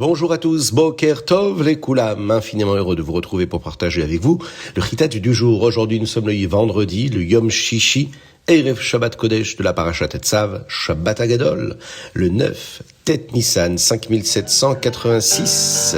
Bonjour à tous, Boker Tov les Koulam, infiniment heureux de vous retrouver pour partager avec vous le Chitat du jour. Aujourd'hui nous sommes le vendredi, le Yom Shishi, Erev Shabbat Kodesh de la Parashat Tetzav, Shabbat Agadol, le 9, Tet Nissan 5786.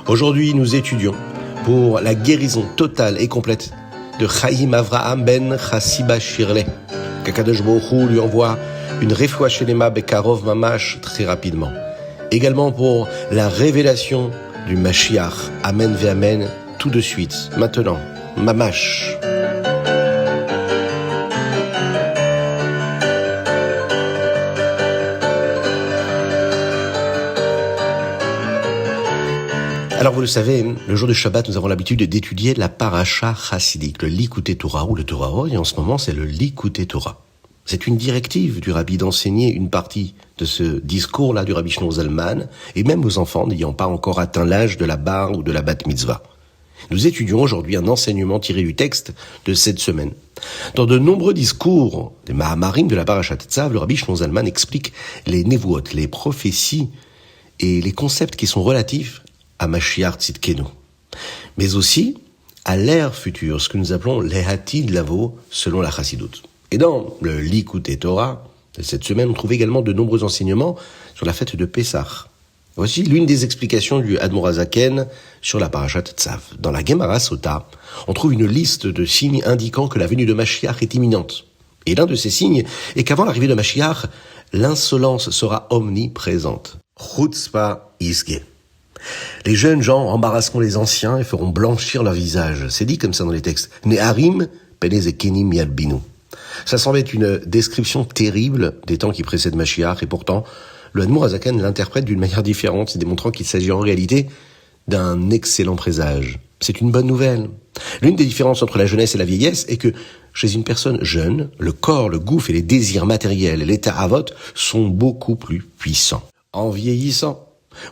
Aujourd'hui nous étudions pour la guérison totale et complète de Chaim Avraham ben Chassiba Shirley, qu'Akadosh Baruch Hu lui envoie une refoua shelema bekarov mamash très rapidement. Également pour la révélation du Mashiach. Amen ve amen, tout de suite, maintenant, mamash. Alors vous le savez, le jour de Shabbat, nous avons l'habitude d'étudier la paracha chassidique, le Likutei Torah ou le Torah, et en ce moment c'est le Likutei Torah. C'est une directive du Rabbi d'enseigner une partie de ce discours-là du Rabbi Shlomo Zalman, et même aux enfants n'ayant pas encore atteint l'âge de la bar ou de la bat mitzvah. Nous étudions aujourd'hui un enseignement tiré du texte de cette semaine. Dans de nombreux discours des Mahamarim de la Parashat Tetzav, le Rabbi Shlomo Zalman explique les nevuot, les prophéties et les concepts qui sont relatifs à Mashiach Tzidkenu, mais aussi à l'ère future, ce que nous appelons l'Ehatid Lavo selon la Chassidut. Et dans le Likutei Torah de cette semaine, on trouve également de nombreux enseignements sur la fête de Pessah. Voici l'une des explications du Admor HaZaken sur la Parashat Tetzav. Dans la Gemara Sota, on trouve une liste de signes indiquant que la venue de Mashiach est imminente. Et l'un de ces signes est qu'avant l'arrivée de Mashiach, l'insolence sera omniprésente. Chutzpah Isge. Les jeunes gens embarrasseront les anciens et feront blanchir leur visage. C'est dit comme ça dans les textes. Neharim penez ekenim yalbinu. Ça semble être une description terrible des temps qui précèdent Mashiach, et pourtant, le Admor HaZaken l'interprète d'une manière différente, démontrant qu'il s'agit en réalité d'un excellent présage. C'est une bonne nouvelle. L'une des différences entre la jeunesse et la vieillesse est que, chez une personne jeune, le corps, le gouffre et les désirs matériels, l'état avot, sont beaucoup plus puissants. En vieillissant,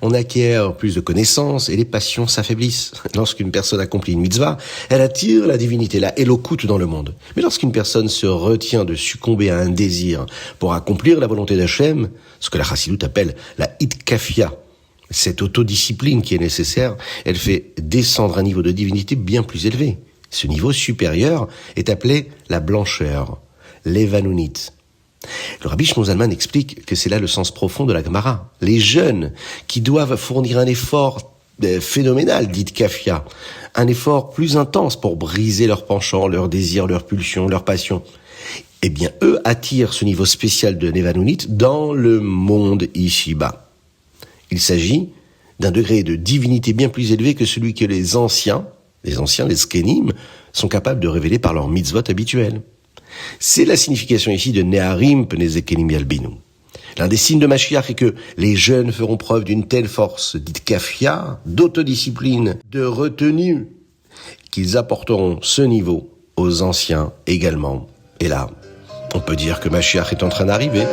on acquiert plus de connaissances et les passions s'affaiblissent. Lorsqu'une personne accomplit une mitzvah, elle attire la divinité, la Elokut dans le monde. Mais lorsqu'une personne se retient de succomber à un désir pour accomplir la volonté d'Hachem, ce que la Chassidut appelle la Hitkafia, cette autodiscipline qui est nécessaire, elle fait descendre un niveau de divinité bien plus élevé. Ce niveau supérieur est appelé la blancheur, l'Evanunit. Le Rabbi Shlomo Zalman explique que c'est là le sens profond de la Gemara. Les jeunes qui doivent fournir un effort phénoménal, dit Kafia, un effort plus intense pour briser leurs penchants, leurs désirs, leurs pulsions, leurs passions, eh bien eux attirent ce niveau spécial de Nevanunit dans le monde ici-bas. Il s'agit d'un degré de divinité bien plus élevé que celui que les anciens, les Skenim, sont capables de révéler par leurs mitzvot habituels. C'est la signification ici de Neharim penez ekenim yalbinu. L'un des signes de Mashiach est que les jeunes feront preuve d'une telle force d'Hitkafia, d'autodiscipline, de retenue, qu'ils apporteront ce niveau aux anciens également. Et là, on peut dire que Mashiach est en train d'arriver.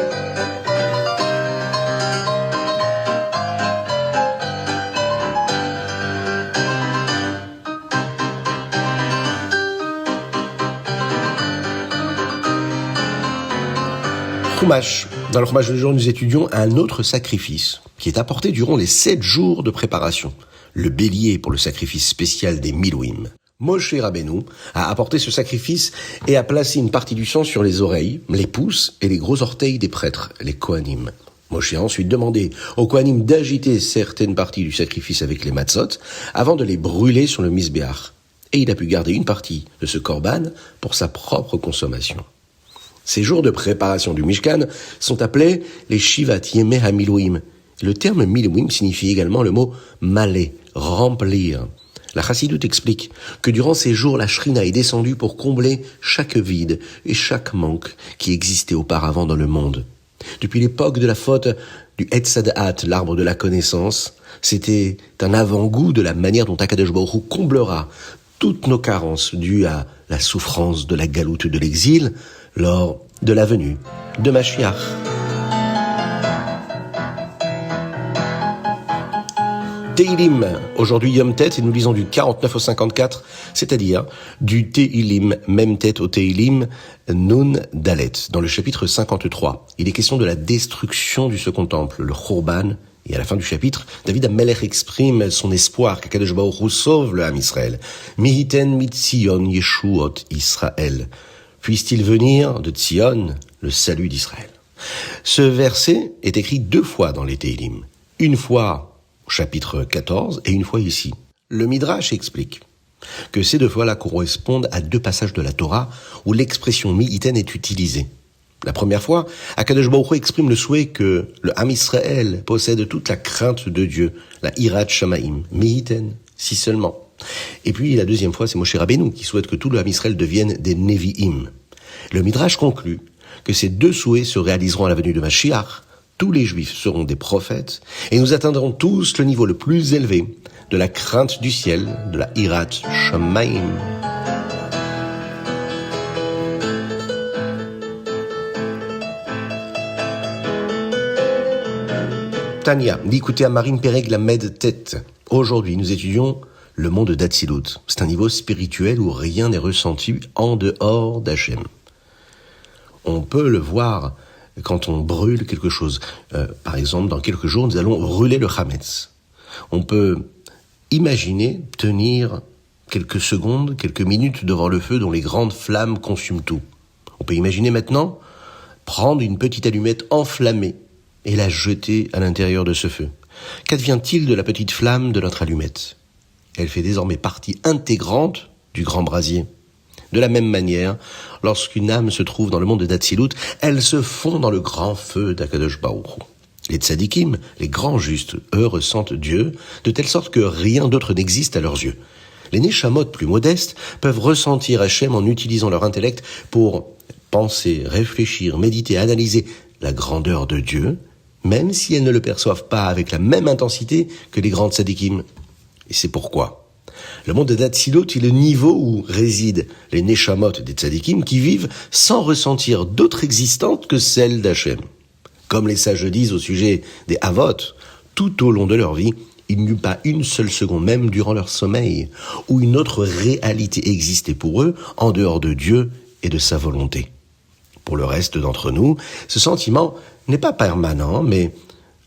Dans le Chumash de jour, nous étudions un autre sacrifice qui est apporté durant les 7 jours de préparation, le bélier pour le sacrifice spécial des Milouim. Moshe Rabbeinu a apporté ce sacrifice et a placé une partie du sang sur les oreilles, les pouces et les gros orteils des prêtres, les Kohanim. Moshe a ensuite demandé aux Kohanim d'agiter certaines parties du sacrifice avec les matzot avant de les brûler sur le misbéach. Et il a pu garder une partie de ce korban pour sa propre consommation. Ces jours de préparation du Mishkan sont appelés les Shivat Yemei HaMilouim. Le terme Milouim signifie également le mot malé, remplir. La Chassidut explique que durant ces jours, la Shrina est descendue pour combler chaque vide et chaque manque qui existait auparavant dans le monde. Depuis l'époque de la faute du Etz Hadat, l'arbre de la connaissance, c'était un avant-goût de la manière dont Akadosh Baruch Hu comblera toutes nos carences dues à la souffrance de la galoute de l'exil lors de la venue de Mashiach. Teilim, aujourd'hui Yom Tet, et nous lisons du 49 au 54, c'est-à-dire du Teilim, même tête au Teilim, Nun Dalet. Dans le chapitre 53, il est question de la destruction du second temple, le Khurban, et à la fin du chapitre, David HaMelech exprime son espoir qu'Akadosh Baruch Hu sauve le Ham Israël. Mihiten mitzion Yeshuot Israël. Puisse-t-il venir de Tzion, le salut d'Israël. Ce verset est écrit 2 fois dans les Teilim. Une fois chapitre 14, et une fois ici. Le Midrash explique que ces 2 fois-là correspondent à 2 passages de la Torah où l'expression mi'iten est utilisée. La première fois, Akadosh Baruch Hu exprime le souhait que le Ham Israël possède toute la crainte de Dieu, la Hirat Shamaim, mi'iten, si seulement. Et puis la deuxième fois, c'est Moshe Rabbeinu qui souhaite que tout le Ham Israël devienne des Nevi'im. Le Midrash conclut que ces 2 souhaits se réaliseront à la venue de Mashiach. Tous les Juifs seront des prophètes, et nous atteindrons tous le niveau le plus élevé de la crainte du ciel, de la Hirat Shamaim. Tania, d'écouter à Marine Pereg la Med Tête. Aujourd'hui, nous étudions le monde d'Atsilut. C'est un niveau spirituel où rien n'est ressenti en dehors d'Hachem. On peut le voir quand on brûle quelque chose. Par exemple, dans quelques jours, nous allons brûler le Hametz. On peut imaginer tenir quelques secondes, quelques minutes devant le feu dont les grandes flammes consument tout. On peut imaginer maintenant prendre une petite allumette enflammée et la jeter à l'intérieur de ce feu. Qu'advient-il de la petite flamme de notre allumette ? Elle fait désormais partie intégrante du grand brasier. De la même manière, lorsqu'une âme se trouve dans le monde d'Atsilut, elle se fond dans le grand feu d'Akadosh Baruch Hu. Les tzadikim, les grands justes, eux ressentent Dieu, de telle sorte que rien d'autre n'existe à leurs yeux. Les neshamot plus modestes peuvent ressentir Hachem en utilisant leur intellect pour penser, réfléchir, méditer, analyser la grandeur de Dieu, même si elles ne le perçoivent pas avec la même intensité que les grands tzadikim. Et c'est pourquoi le monde d'Atsilut est le niveau où résident les neshamot des tzadikim qui vivent sans ressentir d'autre existence que celle d'Hachem. Comme les sages disent au sujet des Havot, tout au long de leur vie, il n'y eut pas une seule seconde, même durant leur sommeil, où une autre réalité existait pour eux en dehors de Dieu et de sa volonté. Pour le reste d'entre nous, ce sentiment n'est pas permanent, mais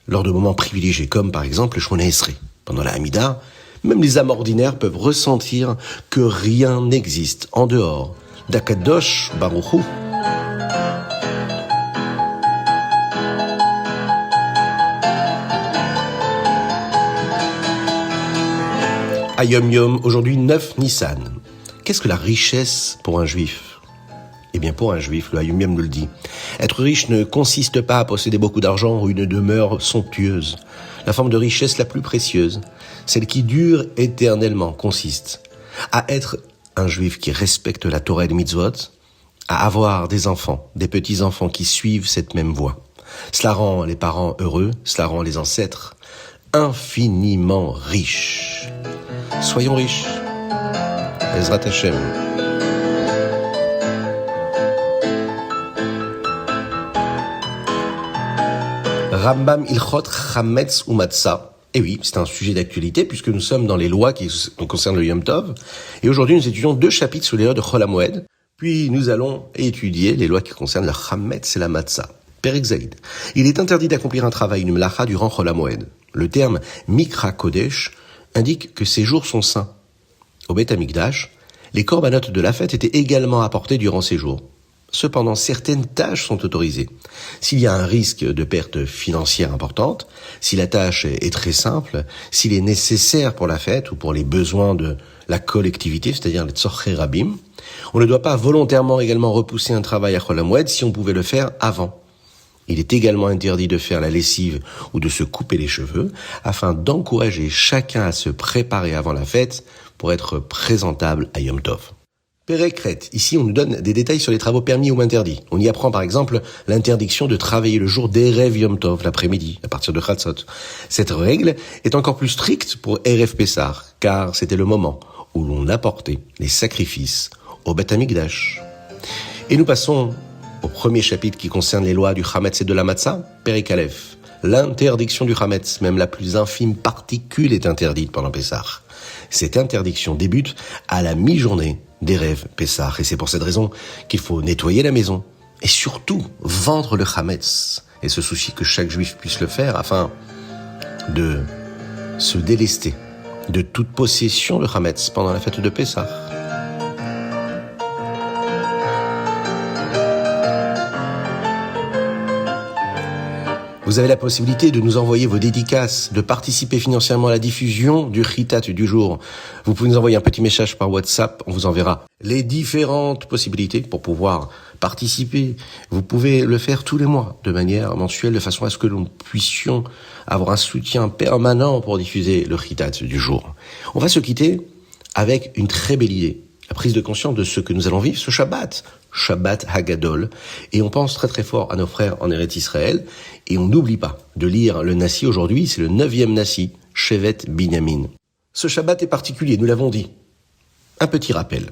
lors de moments privilégiés, comme par exemple le Shemona Esrei. Pendant la Hamida, même les âmes ordinaires peuvent ressentir que rien n'existe en dehors d'Akadosh Baruch Hu. Ayom Yom, aujourd'hui 9 Nissan. Qu'est-ce que la richesse pour un juif ? Eh bien pour un juif, le Ayom Yom nous le dit. Être riche ne consiste pas à posséder beaucoup d'argent ou une demeure somptueuse. La forme de richesse la plus précieuse, celle qui dure éternellement, consiste à être un juif qui respecte la Torah et les mitzvot, à avoir des enfants, des petits-enfants qui suivent cette même voie. Cela rend les parents heureux, cela rend les ancêtres infiniment riches. Soyons riches. Ezrat Hashem. Rambam Ilchot Chametz ou Matzah. Et oui, c'est un sujet d'actualité puisque nous sommes dans les lois qui concernent le Yom Tov. Et aujourd'hui, nous étudions 2 chapitres sur les lois de Chol HaMoed. Puis nous allons étudier les lois qui concernent le Chametz et la Matzah. Perek Zaïd. Il est interdit d'accomplir un travail, une melacha, durant Chol HaMoed. Le terme Mikra Kodesh indique que ces jours sont saints. Au Beth Amikdash, les corbanotes de la fête étaient également apportés durant ces jours. Cependant, certaines tâches sont autorisées. S'il y a un risque de perte financière importante, si la tâche est très simple, s'il est nécessaire pour la fête ou pour les besoins de la collectivité, c'est-à-dire les tzorchei rabim, on ne doit pas volontairement également repousser un travail à Chol HaMoed si on pouvait le faire avant. Il est également interdit de faire la lessive ou de se couper les cheveux afin d'encourager chacun à se préparer avant la fête pour être présentable à Yom Tov. Pérécret, ici on nous donne des détails sur les travaux permis ou interdits. On y apprend par exemple l'interdiction de travailler le jour d'Erev Yom Tov, l'après-midi, à partir de Chatzot. Cette règle est encore plus stricte pour Erev Pessar, car c'était le moment où l'on apportait les sacrifices au Beth Amikdash. Et nous passons au premier chapitre qui concerne les lois du Chametz et de la Matzah, Perek Aleph, l'interdiction du Hametz, même la plus infime particule est interdite pendant Pessah. Cette interdiction débute à la mi-journée d'Erev Pessah. Et c'est pour cette raison qu'il faut nettoyer la maison et surtout vendre le Hametz. Et ce souci que chaque juif puisse le faire afin de se délester de toute possession de Hametz pendant la fête de Pessah. Vous avez la possibilité de nous envoyer vos dédicaces, de participer financièrement à la diffusion du Chitat du jour. Vous pouvez nous envoyer un petit message par WhatsApp, on vous enverra les différentes possibilités pour pouvoir participer. Vous pouvez le faire tous les mois, de manière mensuelle, de façon à ce que nous puissions avoir un soutien permanent pour diffuser le Chitat du jour. On va se quitter avec une très belle idée, la prise de conscience de ce que nous allons vivre ce Shabbat Hagadol, et on pense très très fort à nos frères en Eretz Israël, et on n'oublie pas de lire le Nassi aujourd'hui, c'est le 9e Nassi, Shevet Binyamin. Ce Shabbat est particulier, nous l'avons dit. Un petit rappel.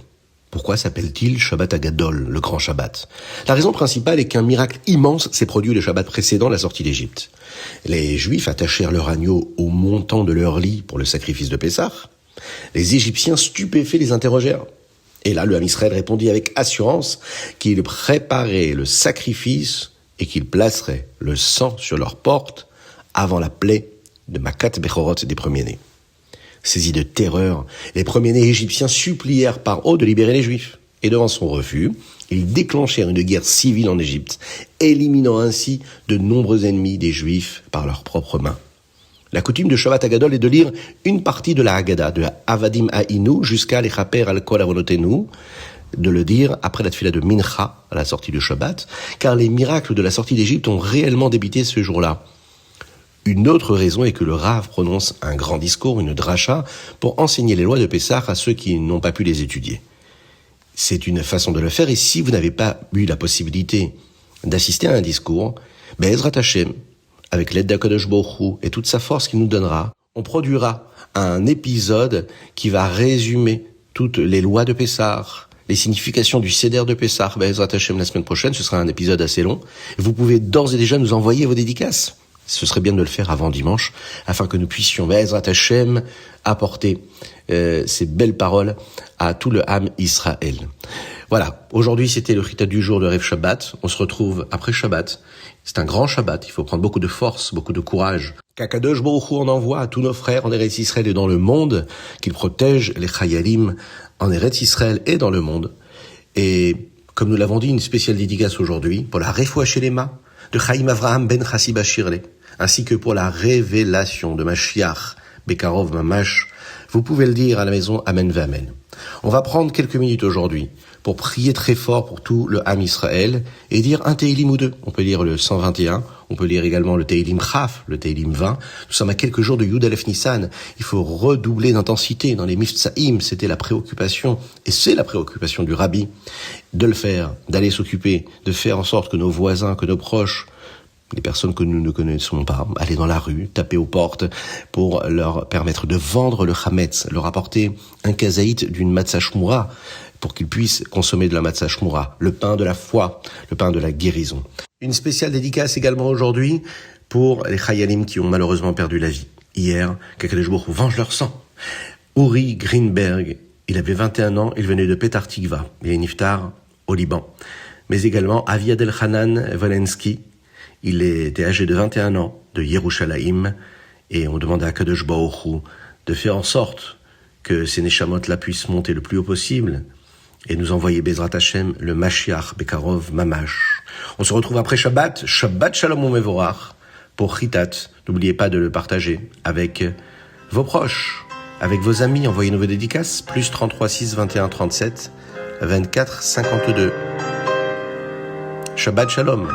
Pourquoi s'appelle-t-il Shabbat Hagadol, le grand Shabbat? La raison principale est qu'un miracle immense s'est produit le Shabbat précédent la sortie d'Égypte. Les Juifs attachèrent leur agneau au montant de leur lit pour le sacrifice de Pessah. Les Égyptiens stupéfaits les interrogèrent. Et là, le Ham Israël répondit avec assurance qu'il préparait le sacrifice et qu'il placerait le sang sur leurs portes avant la plaie de Makat Bechorot des premiers-nés. Saisis de terreur, les premiers-nés égyptiens supplièrent par haut de libérer les Juifs. Et devant son refus, ils déclenchèrent une guerre civile en Égypte, éliminant ainsi de nombreux ennemis des Juifs par leurs propres mains. La coutume de Shabbat Hagadol est de lire une partie de la Haggadah, de Avadim Ha'inu jusqu'à l'Echaper al-Kol Avonotenu, de le dire après la tefila de Mincha à la sortie du Shabbat, car les miracles de la sortie d'Égypte ont réellement débuté ce jour-là. Une autre raison est que le Rav prononce un grand discours, une dracha, pour enseigner les lois de Pessah à ceux qui n'ont pas pu les étudier. C'est une façon de le faire, et si vous n'avez pas eu la possibilité d'assister à un discours, Be'ezrat Hashem, avec l'aide d'Akadosh Baruch Hu et toute sa force qu'il nous donnera, on produira un épisode qui va résumer toutes les lois de Pessah, les significations du Seder de Pessah. Be'ezrat Hashem la semaine prochaine, ce sera un épisode assez long. Vous pouvez d'ores et déjà nous envoyer vos dédicaces. Ce serait bien de le faire avant dimanche, afin que nous puissions, Be'ezrat Hashem, apporter ces belles paroles à tout le Ham Israël. Voilà, aujourd'hui c'était le Chitat du jour de Erev Shabbat. On se retrouve après Shabbat. C'est un grand Shabbat, il faut prendre beaucoup de force, beaucoup de courage. Qu'Akadosh Baruch Hu en envoie à tous nos frères en Eretz Israël et dans le monde, qu'il protège les Chayalim en Eretz Israël et dans le monde. Et comme nous l'avons dit, une spéciale dédicace aujourd'hui pour la Refoua Shelema de Chaim Avraham ben Chassiba Shirley, ainsi que pour la révélation de Mashiach Bekarov Mamash. Vous pouvez le dire à la maison, Amen V'Amen. On va prendre quelques minutes aujourd'hui pour prier très fort pour tout le Ham Israël et dire un Tehillim ou deux. On peut lire le 121, on peut lire également le Tehillim Chaf, le Tehillim 20. Nous sommes à quelques jours de Yud Aleph Nissan. Il faut redoubler d'intensité dans les Miftsaïm. C'était la préoccupation, et c'est la préoccupation du Rabbi, de le faire, d'aller s'occuper, de faire en sorte que nos voisins, que nos proches, les personnes que nous ne connaissons pas, aller dans la rue, taper aux portes pour leur permettre de vendre le Hametz, leur apporter un kazaït d'une matzah shmura pour qu'ils puissent consommer de la matzah shmura, le pain de la foi, le pain de la guérison. Une spéciale dédicace également aujourd'hui pour les Chayalim qui ont malheureusement perdu la vie. Hier, qu'Akadosh Baruch Hu venge leur sang. Uri Greenberg, il avait 21 ans, il venait de Petar Tikva, il est niftar au Liban. Mais également Aviad Elchanan Volensky, il était âgé de 21 ans, de Yerushalayim, et on demandait à Kadosh Baruch Hu de faire en sorte que ces Neshamot-là puissent monter le plus haut possible, et nous envoyer Bezrat Hashem, le Mashiach Bekarov Mamash. On se retrouve après Shabbat, Shabbat Shalom Umevorach, pour Chitat. N'oubliez pas de le partager avec vos proches, avec vos amis, envoyez-nous vos dédicaces, plus 33 6 21 37 24 52. Shabbat Shalom.